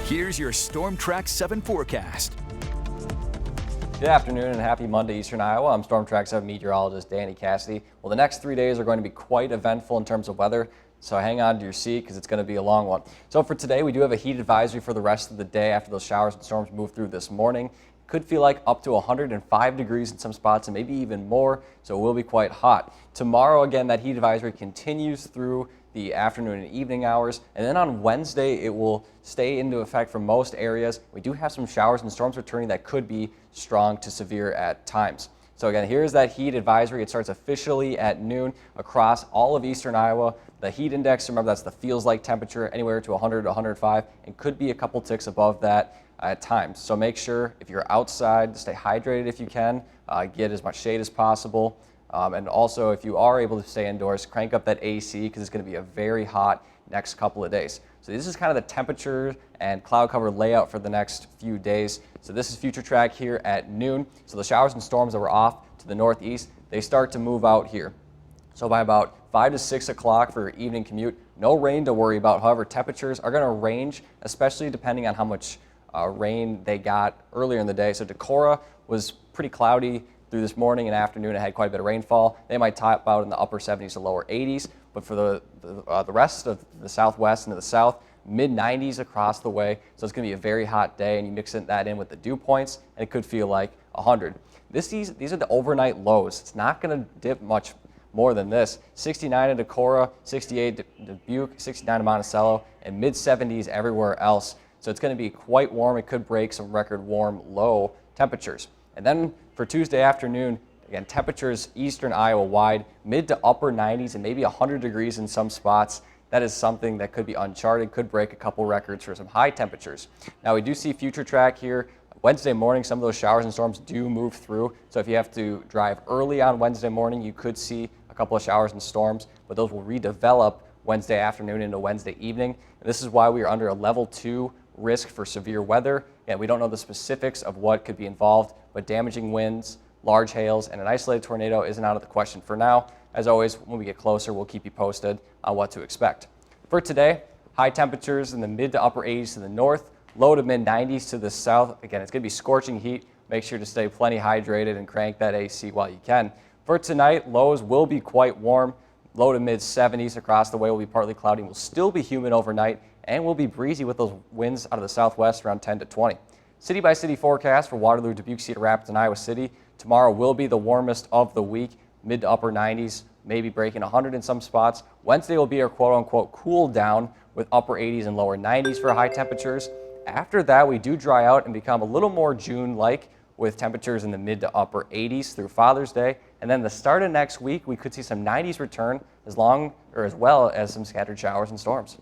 Here's your Storm Track 7 forecast. Good afternoon and happy Monday, Eastern Iowa. I'm Storm Track 7 meteorologist Danny Cassidy. Well, the next 3 days are going to be quite eventful in terms of weather, so hang on to your seat because it's going to be a long one. So for today, we do have a heat advisory for the rest of the day after those showers and storms move through this morning. Could feel like up to 105 degrees in some spots and maybe even more, so it will be quite hot. Tomorrow, again, that heat advisory continues through the afternoon and evening hours, and then on Wednesday it will stay into effect for most areas. We do have some showers and storms returning that could be strong to severe at times. So again, here's that heat advisory. It starts officially at noon across all of Eastern Iowa. The heat index, remember, that's the feels like temperature, anywhere to 100 to 105, and could be a couple ticks above that at times. So make sure if you're outside to stay hydrated if you can, get as much shade as possible. And also, if you are able to stay indoors, crank up that AC because it's going to be a very hot next couple of days. So this is kind of the temperature and cloud cover layout for the next few days. So this is future track here at noon. So the showers and storms that were off to the northeast, they start to move out here. So by about 5 to 6 o'clock for your evening commute, no rain to worry about. However, temperatures are going to range, especially depending on how much rain they got earlier in the day. So Decorah was pretty cloudy through this morning and afternoon. It had quite a bit of rainfall. They might top out in the upper 70s to lower 80s, but for the rest of the southwest and to the south, mid 90s across the way. So it's going to be a very hot day, and you mix that in with the dew points, and it could feel like 100. These are the overnight lows. It's not going to dip much more than this. 69 in Decorah, 68 Dubuque, 69 in Monticello, and mid 70s everywhere else. So it's going to be quite warm. It could break some record warm low temperatures. And then for Tuesday afternoon, again, temperatures eastern Iowa wide, mid to upper 90s and maybe 100 degrees in some spots. That is something that could be uncharted, could break a couple records for some high temperatures. Now we do see future track here. Wednesday morning, some of those showers and storms do move through. So if you have to drive early on Wednesday morning, you could see a couple of showers and storms, but those will redevelop Wednesday afternoon into Wednesday evening. And this is why we are under a level 2 risk for severe weather. And we don't know the specifics of what could be involved, but damaging winds, large hails, and an isolated tornado isn't out of the question for now. As always, when we get closer, we'll keep you posted on what to expect. For today, high temperatures in the mid to upper 80s to the north, low to mid 90s to the south. Again, it's going to be scorching heat. Make sure to stay plenty hydrated and crank that AC while you can. For tonight, lows will be quite warm. Low to mid 70s across the way will be partly cloudy. Will still be humid overnight and will be breezy with those winds out of the southwest around 10 to 20. City by city forecast for Waterloo, Dubuque, Cedar Rapids, and Iowa City. Tomorrow will be the warmest of the week, mid to upper 90s, maybe breaking 100 in some spots. Wednesday will be our quote unquote cool down with upper 80s and lower 90s for high temperatures. After that, we do dry out and become a little more June-like with temperatures in the mid to upper 80s through Father's Day. And then the start of next week, we could see some 90s return as well as some scattered showers and storms.